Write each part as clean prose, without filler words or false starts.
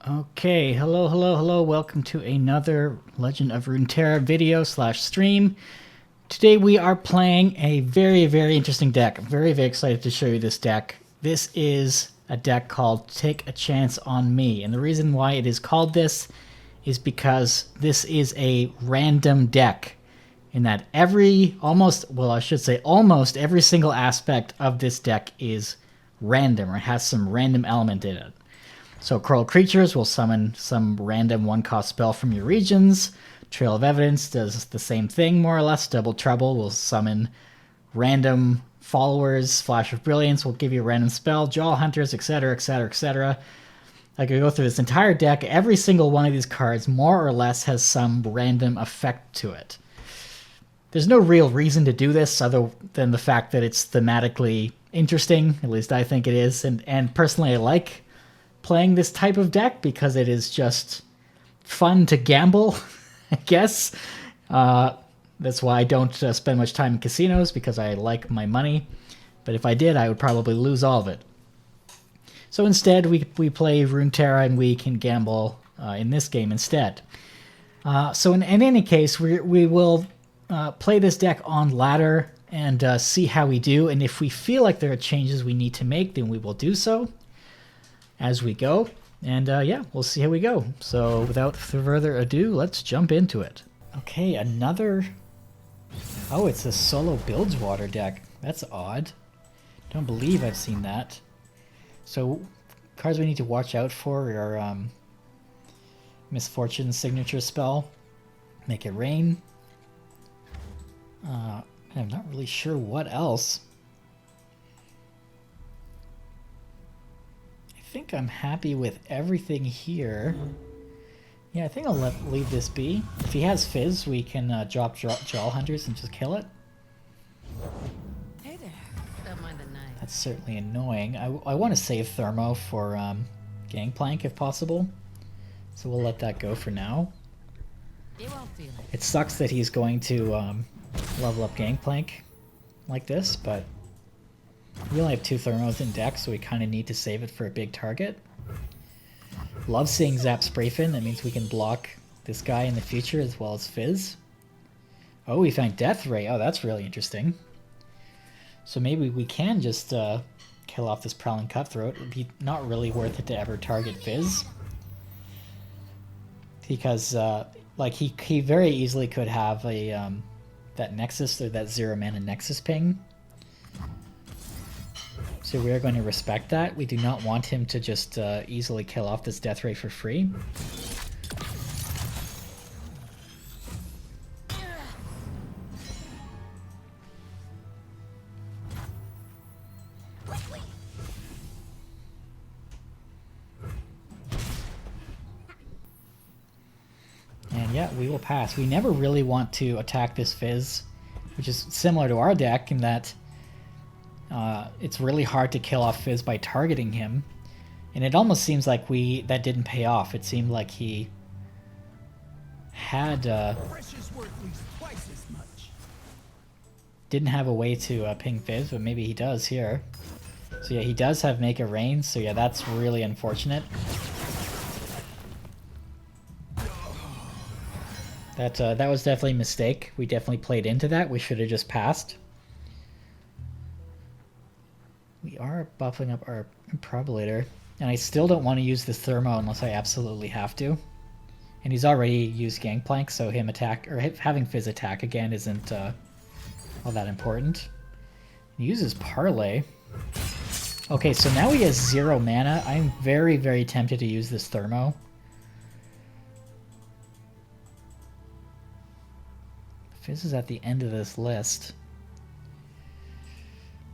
Okay, hello, welcome to another Legend of Runeterra video slash stream. Today we are playing a very interesting deck. I'm very excited to show you this deck. This is a deck called Take a Chance on Me, and the reason why it is called this is because this is a random deck in that almost every single aspect of this deck is random or has some random element in it. So Coral Creatures will summon some random one-cost spell from your regions. Trail of Evidence does the same thing, more or less. Double Trouble will summon random followers. Flash of Brilliance will give you a random spell. Jaw Hunters, etc. I could go through this entire deck. Every single one of these cards, more or less, has some random effect to it. There's no real reason to do this other than the fact that it's thematically interesting. At least I think it is. And personally, I like playing this type of deck because it is just fun to gamble, I guess. That's why I don't spend much time in casinos, because I like my money. But if I did, I would probably lose all of it. So instead, we play Runeterra and we can gamble in this game instead. So in any case, we will play this deck on ladder and see how we do. And if we feel like there are changes we need to make, then we will do so as we go. And yeah, we'll see how we go. So without further ado, let's jump into it. Okay, another... Oh, it's a solo Bilgewater deck. That's odd. Don't believe I've seen that. So cards we need to watch out for are Misfortune's signature spell, Make It Rain. I'm not really sure what else. I think I'm happy with everything here. Yeah, I think I'll leave this be. If he has Fizz, we can drop Jaw Hunters and just kill it. Hey there. Don't mind the knife. That's certainly annoying. I want to save Thermo for Gangplank if possible. So we'll let that go for now. You won't feel it. It sucks that he's going to level up Gangplank like this, but we only have 2 Thermos in deck, so we kind of need to save it for a big target. Love seeing Zap Sprayfin. That means we can block this guy in the future as well as Fizz. Oh, we found Death Ray. Oh, that's really interesting. So maybe we can just kill off this Prowling Cutthroat. It would be not really worth it to ever target Fizz, because like he very easily could have a that Nexus, or that 0-mana Nexus ping. So we are going to respect that. We do not want him to just easily kill off this Death Ray for free. And yeah, we will pass. We never really want to attack this Fizz, which is similar to our deck in that it's really hard to kill off Fizz by targeting him, and it almost seems like that didn't pay off. It seemed like he had didn't have a way to ping Fizz, but maybe he does here. So yeah, he does have Make It Rain, so yeah, that's really unfortunate. That was definitely a mistake. We definitely played into that. We should have just passed. We are buffing up our Improbulator, and I still don't want to use this Thermo unless I absolutely have to. And he's already used Gangplank, so him attack, or having Fizz attack again isn't all that important. He uses Parlay. Okay, so now he has 0 mana. I'm very tempted to use this Thermo. Fizz is at the end of this list.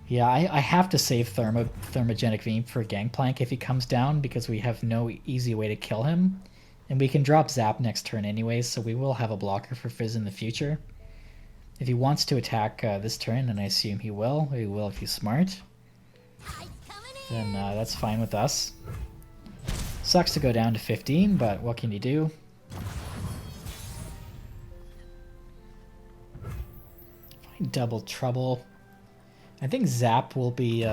Yeah, I have to save Thermogenic Beam for Gangplank if he comes down, because we have no easy way to kill him. And we can drop Zap next turn anyways, so we will have a blocker for Fizz in the future. If he wants to attack this turn, and I assume he will if he's smart, then that's fine with us. Sucks to go down to 15, but what can you do? Find Double Trouble. I think Zap will be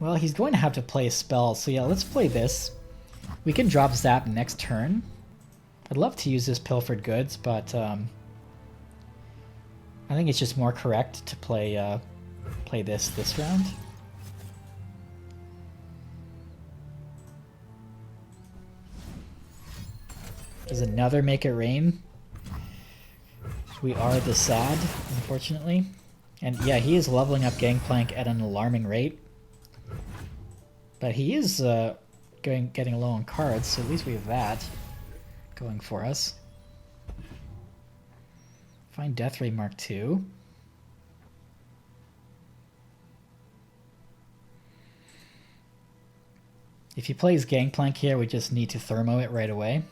Well, he's going to have to play a spell, so yeah, let's play this. We can drop Zap next turn. I'd love to use this Pilfered Goods, but I think it's just more correct to play play this round. There's another Make It Rain. We are the sad, unfortunately. And yeah, he is leveling up Gangplank at an alarming rate. But he is getting low on cards, so at least we have that going for us. Find Death Ray Mark II. If he plays Gangplank here, we just need to Thermo it right away.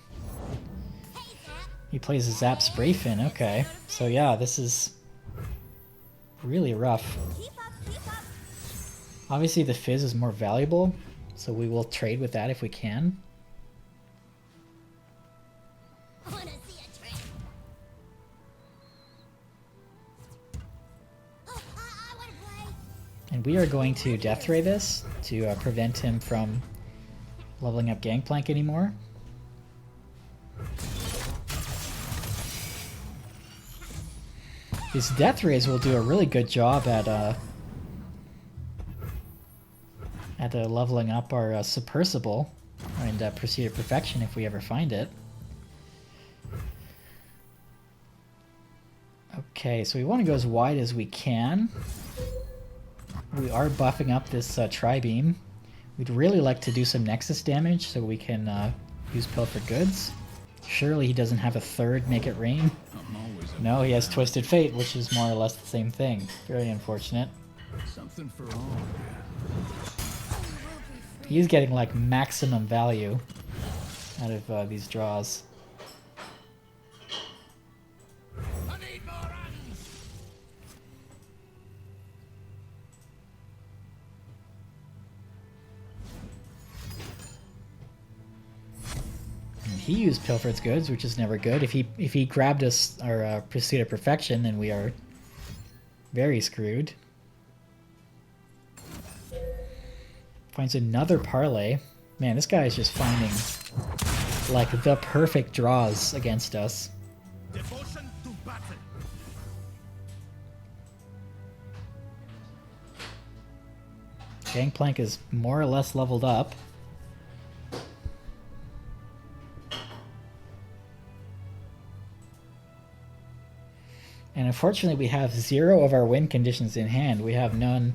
He plays a Zap Spray Fin, okay. So yeah, this is really rough. Obviously the Fizz is more valuable, so we will trade with that if we can. And we are going to Death Ray this to prevent him from leveling up Gangplank anymore. These Death Rays will do a really good job at leveling up our Submersible and Pursuit of Perfection if we ever find it. Okay, so we want to go as wide as we can. We are buffing up this Tri-Beam. We'd really like to do some Nexus damage so we can use Pilfered Goods. Surely he doesn't have a third Make It Rain. No, he has Twisted Fate, which is more or less the same thing. Very unfortunate. Something for all. He's getting like maximum value out of these draws. He used Pilfered's Goods, which is never good. If he grabbed us our Pursuit of Perfection, then we are very screwed. Finds another parlay. Man, this guy is just finding like the perfect draws against us. Devotion to battle. Gangplank is more or less leveled up. And unfortunately, we have 0 of our win conditions in hand. We have none.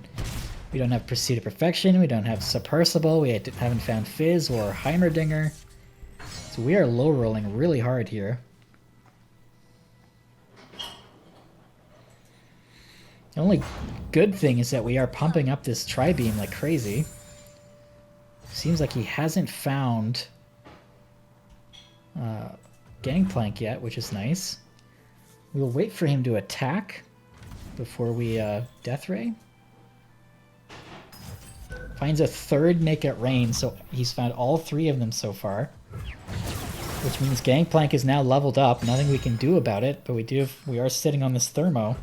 We don't have Pursuit of Perfection. We don't have Submersible. We haven't found Fizz or Heimerdinger. So we are low rolling really hard here. The only good thing is that we are pumping up this Tri-Beam like crazy. Seems like he hasn't found Gangplank yet, which is nice. We'll wait for him to attack before we Death Ray. Finds a third Make It Rain, so he's found all 3 of them so far. Which means Gangplank is now leveled up. Nothing we can do about it, but we are sitting on this Thermo.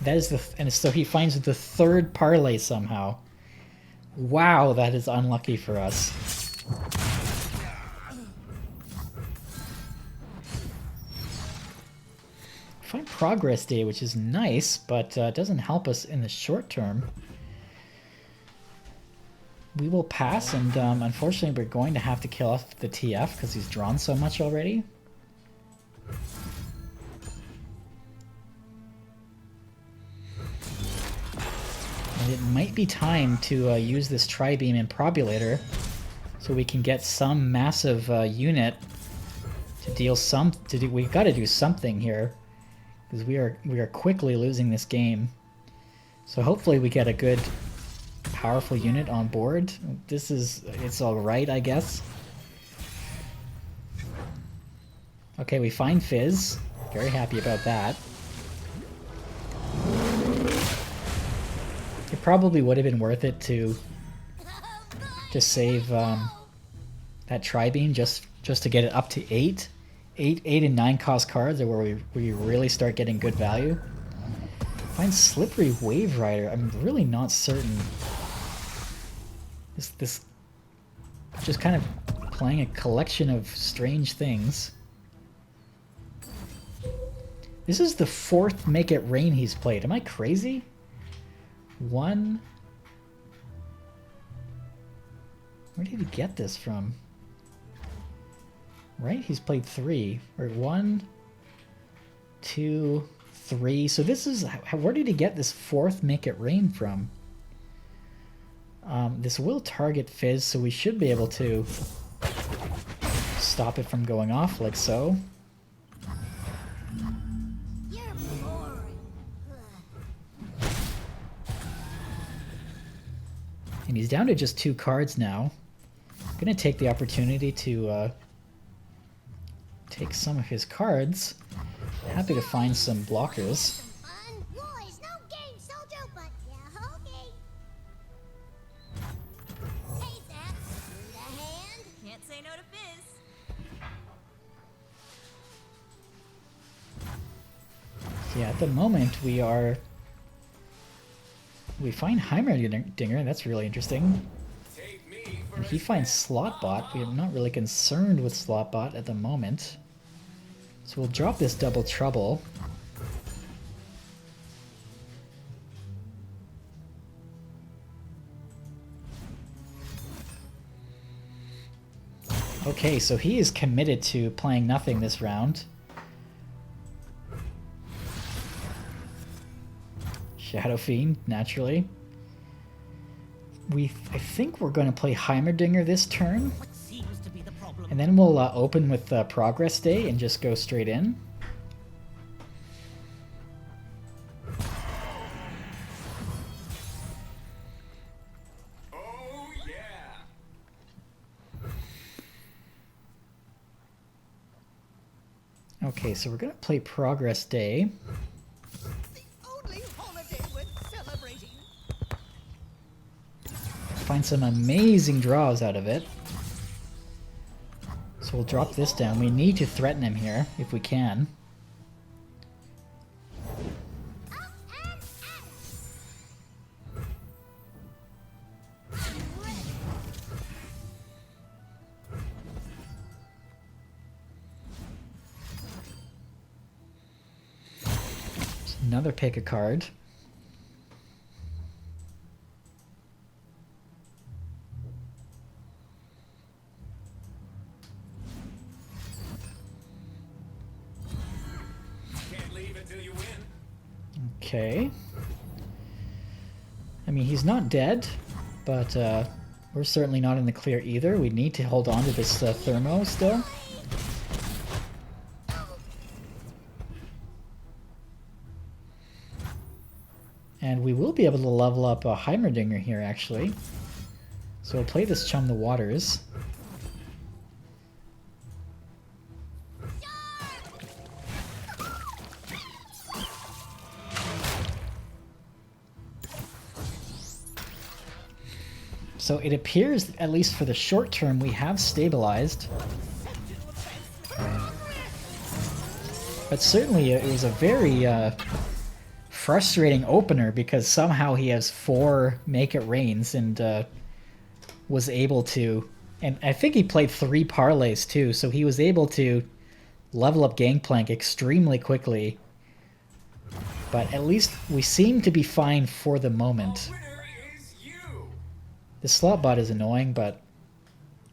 That is and so he finds the third parlay somehow. Wow, that is unlucky for us. Find Progress Day, which is nice, but doesn't help us in the short term. We will pass, and unfortunately we're going to have to kill off the TF because he's drawn so much already. And it might be time to use this Tri-Beam Improbulator so we can get some massive unit to deal some... we gotta do something here. Because we are quickly losing this game. So hopefully we get a good, powerful unit on board. It's alright, I guess. Okay, we find Fizz. Very happy about that. It probably would have been worth it to save that Tri-Beam just to get it up to 8. 8 and 9 cost cards are where we really start getting good value. Find Slippery Wave Rider. I'm really not certain. This just kind of playing a collection of strange things. This is the 4th Make It Rain he's played. Am I crazy? 1. Where did he get this from? Right? He's played 3. Or 1, 2, 3. So this is... Where did he get this 4th Make It Rain from? This will target Fizz, so we should be able to stop it from going off like so. And he's down to just 2 cards now. I'm going to take the opportunity to take some of his cards. Happy to find some blockers. Can't say no to Fizz. Yeah, at the moment we find Heimerdinger, that's really interesting. And he finds Slotbot. We are not really concerned with Slotbot at the moment. So we'll drop this Double Trouble. Okay, so he is committed to playing nothing this round. Shadow Fiend, naturally. I think we're going to play Heimerdinger this turn. What seems to be the problem? And then we'll open with Progress Day and just go straight in. Oh yeah. Okay, so we're going to play Progress Day. The only holiday worth celebrating. Find some amazing draws out of it. So we'll drop this down. We need to threaten him here, if we can. Just another pick a card. Can't leave until you win. Okay. I mean, he's not dead, but we're certainly not in the clear either. We need to hold on to this Thermo still. And we will be able to level up a Heimerdinger here, actually. So we'll play this Chum the Waters. So it appears, at least for the short term, we have stabilized. But certainly it was a very frustrating opener because somehow he has 4 Make It Rains and was able to... And I think he played 3 parlays too, so he was able to level up Gangplank extremely quickly. But at least we seem to be fine for the moment. The Slotbot is annoying, but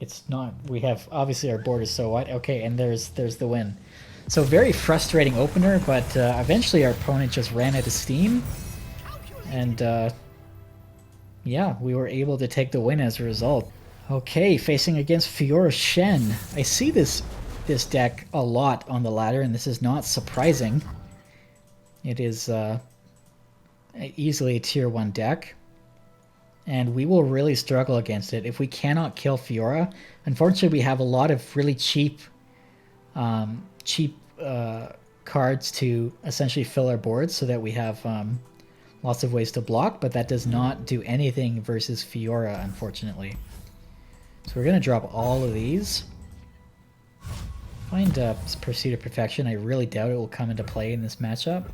it's not... We have... Obviously our board is so wide. Okay, and there's the win. So very frustrating opener, but eventually our opponent just ran out of steam. And yeah, we were able to take the win as a result. Okay, facing against Fiora Shen. I see this deck a lot on the ladder, and this is not surprising. It is easily a tier 1 deck. And we will really struggle against it if we cannot kill Fiora. Unfortunately, we have a lot of really cheap cards to essentially fill our boards so that we have lots of ways to block, but that does not do anything versus Fiora, unfortunately. So we're going to drop all of these. Find Pursuit of Perfection. I really doubt it will come into play in this matchup.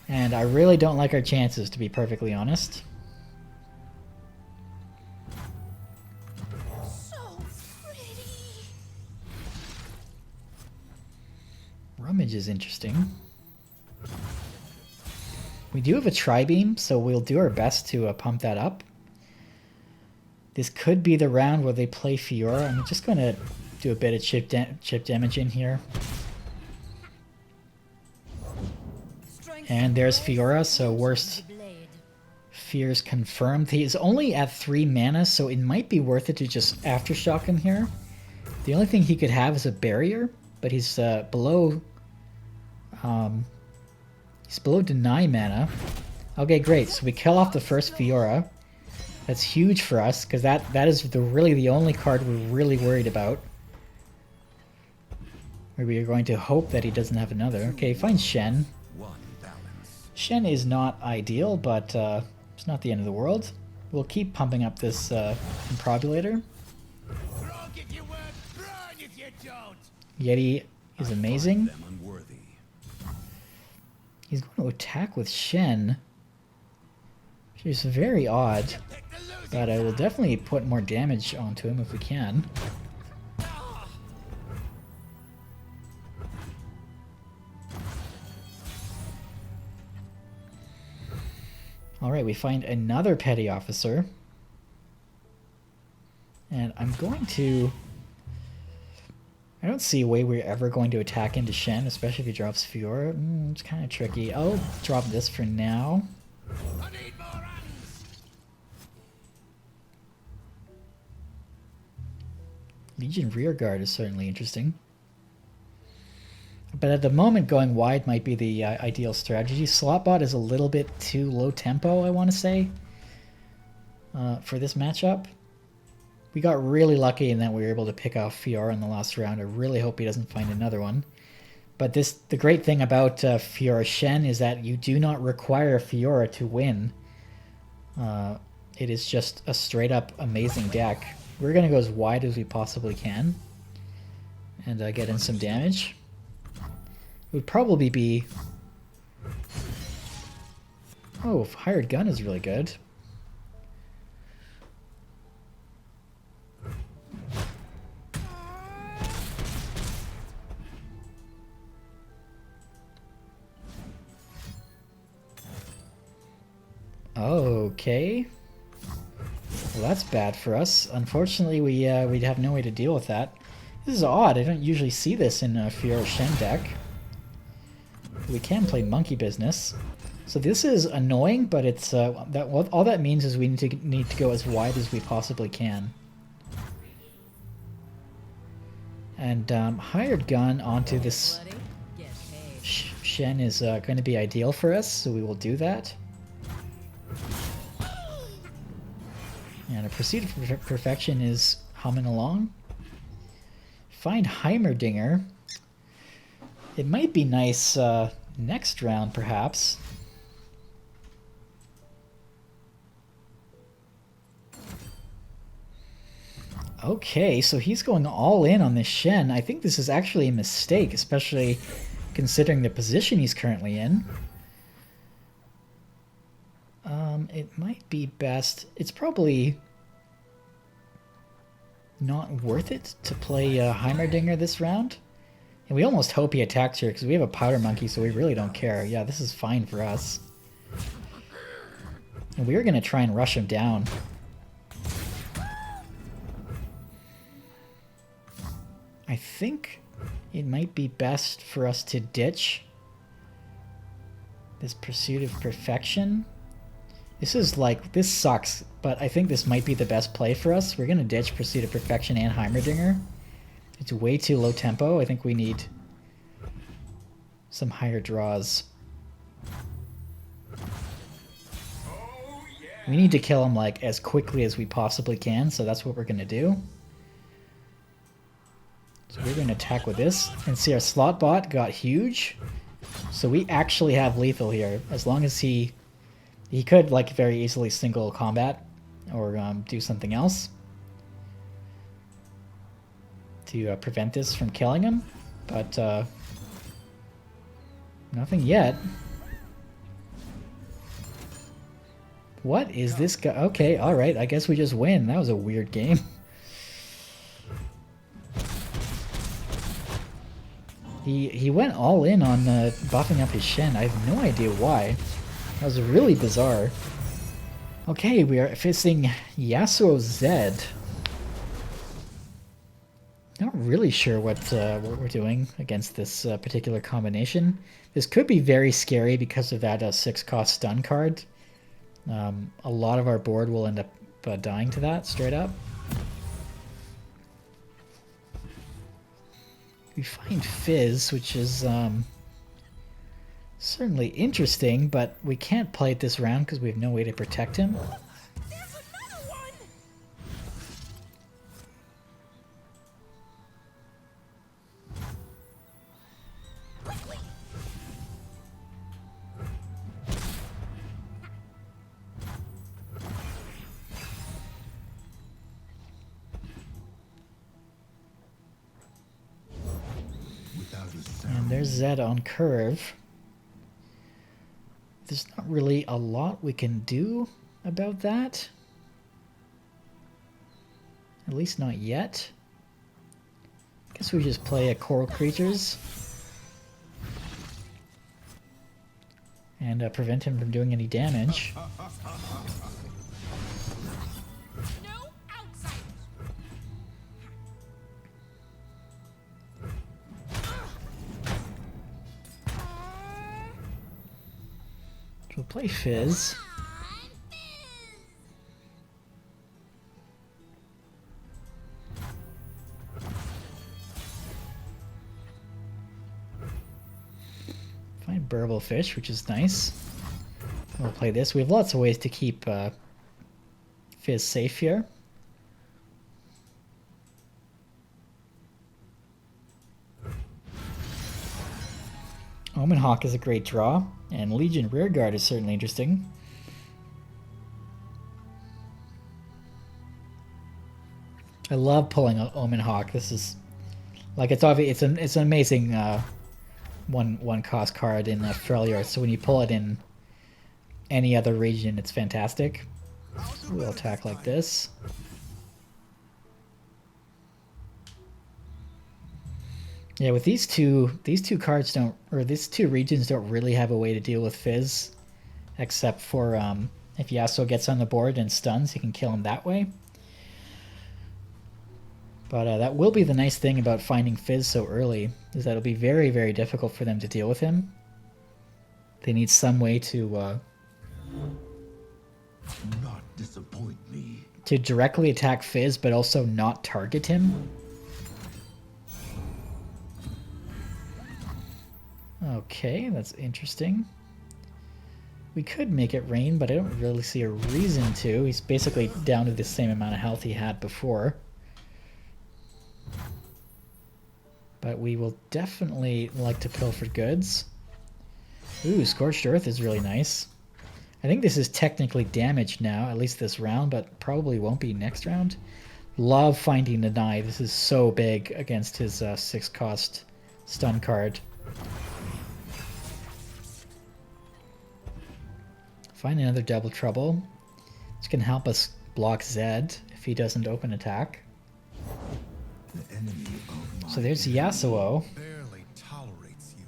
And I really don't like our chances, to be perfectly honest. Rummage is interesting. We do have a tri-beam, so we'll do our best to pump that up. This could be the round where they play Fiora. I'm just going to do a bit of chip damage in here. And there's Fiora, so worst fears confirmed. He's only at 3 mana, so it might be worth it to just Aftershock him here. The only thing he could have is a barrier, but he's below... he's below deny mana. Okay, great. So we kill off the first Fiora. That's huge for us, because that is really the only card we're really worried about. We are going to hope that he doesn't have another. Okay, fine, Shen. Shen is not ideal, but it's not the end of the world. We'll keep pumping up this Improbulator. Yeti is amazing. He's going to attack with Shen, which is very odd, but I will definitely put more damage onto him if we can. Alright, we find another petty officer. And I'm going to... I don't see a way we're ever going to attack into Shen, especially if he drops Fiora. It's kind of tricky. I'll drop this for now. Legion Rearguard is certainly interesting. But at the moment, going wide might be the ideal strategy. Slotbot is a little bit too low tempo, I want to say, for this matchup. We got really lucky in that we were able to pick off Fiora in the last round. I really hope he doesn't find another one. But the great thing about Fiora Shen is that you do not require Fiora to win. It is just a straight up amazing deck. We're going to go as wide as we possibly can and get in some damage. It would probably be... Oh, Hired Gun is really good. Okay. Well, that's bad for us. Unfortunately, we'd have no way to deal with that. This is odd. I don't usually see this in a Fiora Shen deck. We can play Monkey Business. So this is annoying, but it's all that means is we need to go as wide as we possibly can. And Hired Gun onto this Shen is going to be ideal for us, so we will do that. And a Pursuit of Perfection is humming along. Find Heimerdinger. It might be nice next round, perhaps. Okay, so he's going all in on this Shen. I think this is actually a mistake, especially considering the position he's currently in. It might be best... It's probably not worth it to play Heimerdinger this round. And we almost hope he attacks here, because we have a Powder Monkey, so we really don't care. Yeah, this is fine for us. And we're going to try and rush him down. I think it might be best for us to ditch this Pursuit of Perfection. This sucks, but I think this might be the best play for us. We're going to ditch Pursuit of Perfection and Heimerdinger. It's way too low tempo. I think we need some higher draws. We need to kill him like as quickly as we possibly can, so that's what we're going to do. So we're going to attack with this, and see our slot bot got huge. So we actually have lethal here, as long as he could like very easily single combat or do something else to prevent this from killing him, but nothing yet. What is this guy? Okay, alright, I guess we just win. That was a weird game. He went all in on buffing up his Shen. I have no idea why. That was really bizarre. Okay, we are facing Yasuo Zed. Not really sure what we're doing against this particular combination. This could be very scary because of that 6-cost stun card. A lot of our board will end up dying to that straight up. We find Fizz, which is certainly interesting, but we can't play it this round because we have no way to protect him. There's another one! Quickly! And there's Zed on curve. There's not really a lot we can do about that. At least not yet. Guess we just play a Coral Creatures. And prevent him from doing any damage. No outsiders! We'll play Fizz. Find Burble Fish, which is nice. We'll play this. We have lots of ways to keep Fizz safe here. Omen Hawk is a great draw, and Legion Rearguard is certainly interesting. I love pulling Omen Hawk. This is like it's obvious. It's an amazing one cost card in Freljord. So when you pull it in any other region, it's fantastic. So we'll attack like this. Yeah, with these two cards don't, or these two regions don't really have a way to deal with Fizz, except for if Yasuo gets on the board and stuns, he can kill him that way. But that will be the nice thing about finding Fizz so early, is that it'll be very, very difficult for them to deal with him. They need some way to not disappoint me. To directly attack Fizz, but also not target him. Okay, that's interesting. We could make it rain, but I don't really see a reason to. He's basically down to the same amount of health he had before. But we will definitely like to pilfer goods. Ooh, Scorched Earth is really nice. I think this is technically damaged now, at least this round, but probably won't be next round. Love finding Deny. This is so big against his 6-cost stun card. Find another Double Trouble. This can help us block Zed if he doesn't open attack. The enemy of my So there's Yasuo. Barely tolerates you.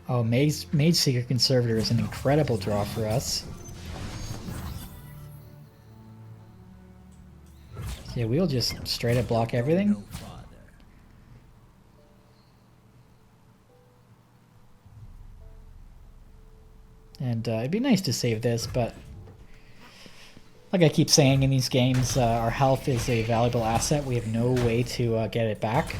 Oh, Mage Seeker Conservator is an incredible draw for us. Yeah, we'll just straight up block everything. no father. And it'd be nice to save this, but like I keep saying in these games, our health is a valuable asset. We have no way to get it back.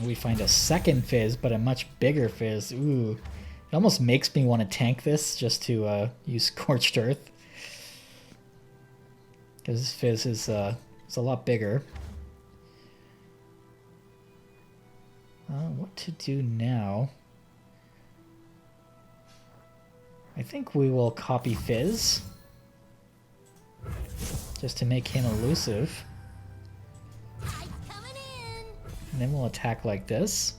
We find a second Fizz, but a much bigger Fizz. Ooh. It almost makes me want to tank this just to use Scorched Earth. Because this Fizz is a lot bigger. What to do now? I think we will copy Fizz. Just to make him elusive. I'm coming in! And then we'll attack like this.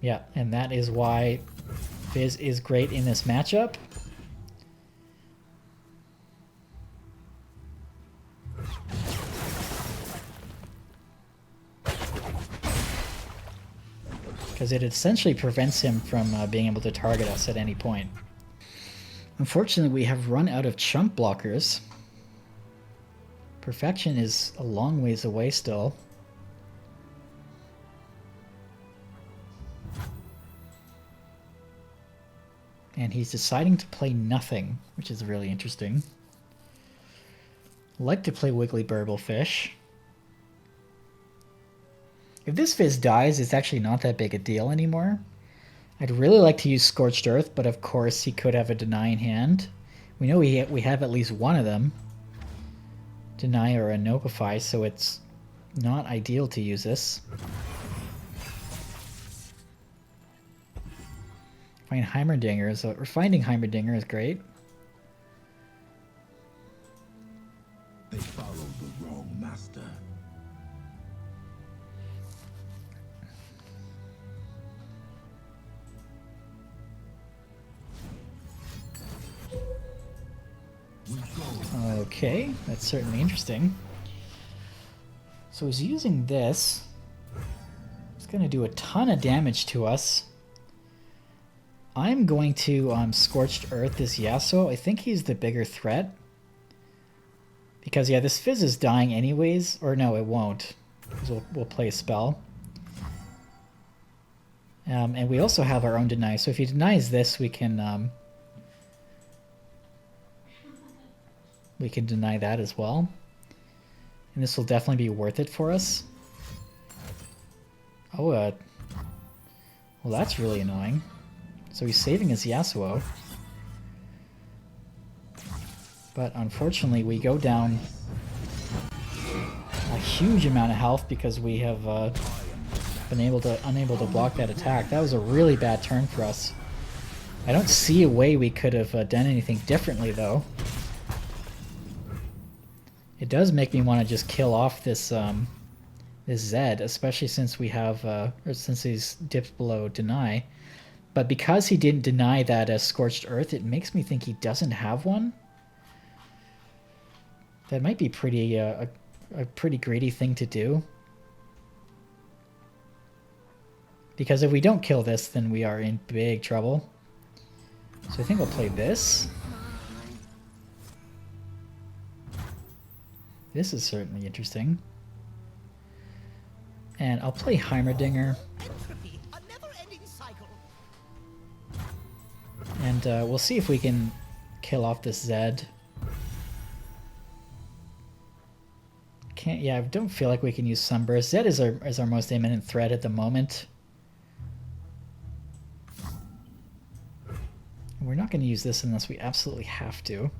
Yeah, and that is why Fizz is great in this matchup. Because it essentially prevents him from being able to target us at any point. Unfortunately, we have run out of chump blockers. Perfection is a long ways away still. And he's deciding to play nothing, which is really interesting. I like to play Wiggly Burblefish. If this Fizz dies, it's actually not that big a deal anymore. I'd really like to use Scorched Earth, but of course he could have a Deny in hand. We know we have at least one of them. Deny or a Notify, so it's not ideal to use this. Find Heimerdinger, so finding Heimerdinger is great. They followed the wrong master. Okay, that's certainly interesting. So he's using this. It's going to do a ton of damage to us. I'm going to Scorched Earth this Yasuo. I think he's the bigger threat. Because, yeah, this Fizz is dying anyways. Or no, it won't. Because we'll play a spell. And we also have our own Deny. So if he denies this, we can deny that as well. And this will definitely be worth it for us. Oh, well, that's really annoying. So he's saving his Yasuo. But unfortunately, we go down a huge amount of health because we have been unable to block that attack. That was a really bad turn for us. I don't see a way we could have done anything differently, though. It does make me want to just kill off this this Zed, especially since we have or since he's dipped below Deny. But because he didn't deny that as Scorched Earth, it makes me think he doesn't have one. That might be pretty a pretty greedy thing to do. Because if we don't kill this, then we are in big trouble. So I think I'll play this. This is certainly interesting. And I'll play Heimerdinger. And we'll see if we can kill off this Zed. Yeah, I don't feel like we can use Sunburst. Zed is our most imminent threat at the moment. We're not going to use this unless we absolutely have to.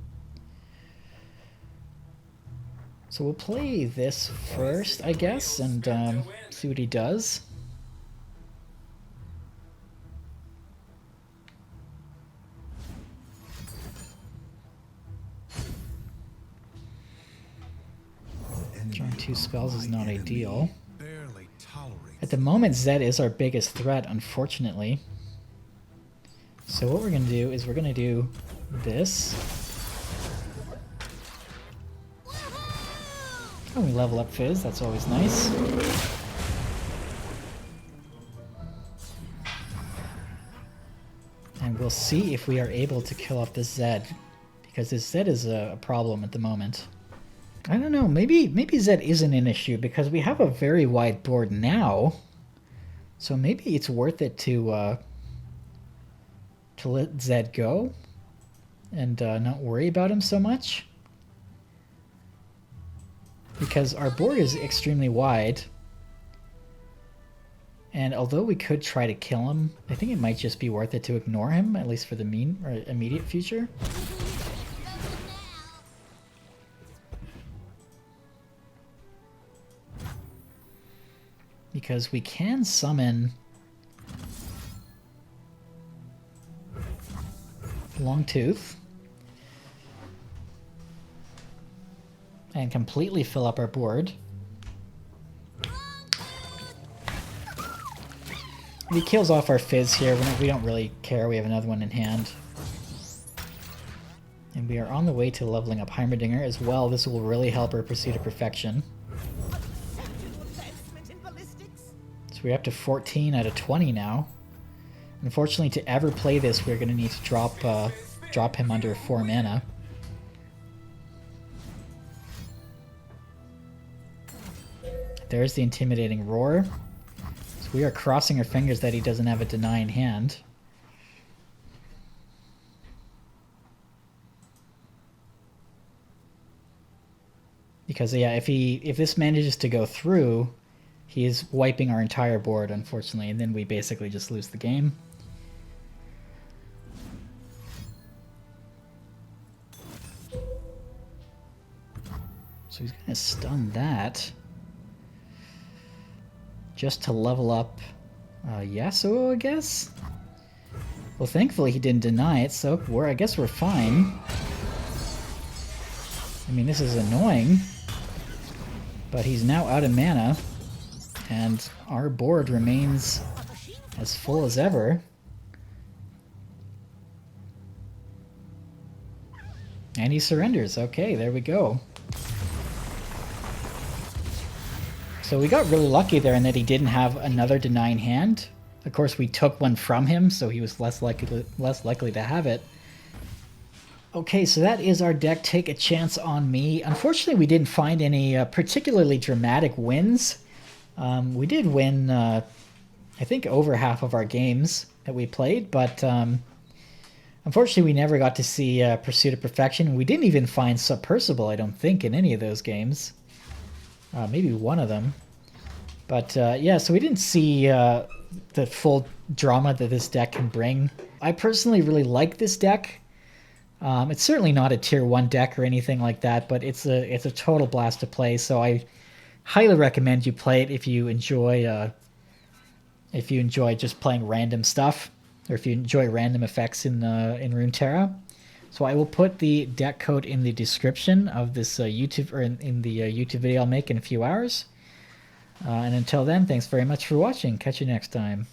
So we'll play this first, I guess, and see what he does. Drawing 2 spells is not ideal. At the moment, Zed is our biggest threat, unfortunately. So what we're going to do is we're going to do this. And we level up Fizz, that's always nice. And we'll see if we are able to kill off this Zed. Because this Zed is a problem at the moment. I don't know, maybe Zed isn't an issue because we have a very wide board now. So maybe it's worth it to let Zed go and not worry about him so much. Because our board is extremely wide. And although we could try to kill him, I think it might just be worth it to ignore him, at least for the immediate future. Because we can summon Longtooth and completely fill up our board. If he kills off our Fizz here, we don't really care. We have another one in hand. And we are on the way to leveling up Heimerdinger as well. This will really help our Pursuit of Perfection. So we're up to 14 out of 20 now. Unfortunately, to ever play this, we're going to need to drop him under 4 mana. There's the Intimidating Roar. So we are crossing our fingers that he doesn't have a Deny in hand. Because yeah, if this manages to go through, he is wiping our entire board, unfortunately, and then we basically just lose the game. So he's gonna stun that. Just to level up Yasuo, I guess? Well, thankfully he didn't deny it, so I guess we're fine. I mean, this is annoying, but he's now out of mana, and our board remains as full as ever. And he surrenders. Okay, there we go. So we got really lucky there in that he didn't have another Deny in hand. Of course, we took one from him, so he was less likely to have it. Okay, so that is our deck, Take a Chance on Me. Unfortunately, we didn't find any particularly dramatic wins. We did win, I think, over half of our games that we played, but unfortunately, we never got to see Pursuit of Perfection. We didn't even find Submersible, I don't think, in any of those games. Maybe one of them. But yeah, so we didn't see the full drama that this deck can bring. I personally really like this deck. It's certainly not a tier 1 deck or anything like that, but it's a total blast to play. So I highly recommend you play it if you enjoy just playing random stuff, or if you enjoy random effects in Runeterra. So I will put the deck code in the description of this YouTube, or in the YouTube video I'll make in a few hours. And until then, thanks very much for watching. Catch you next time.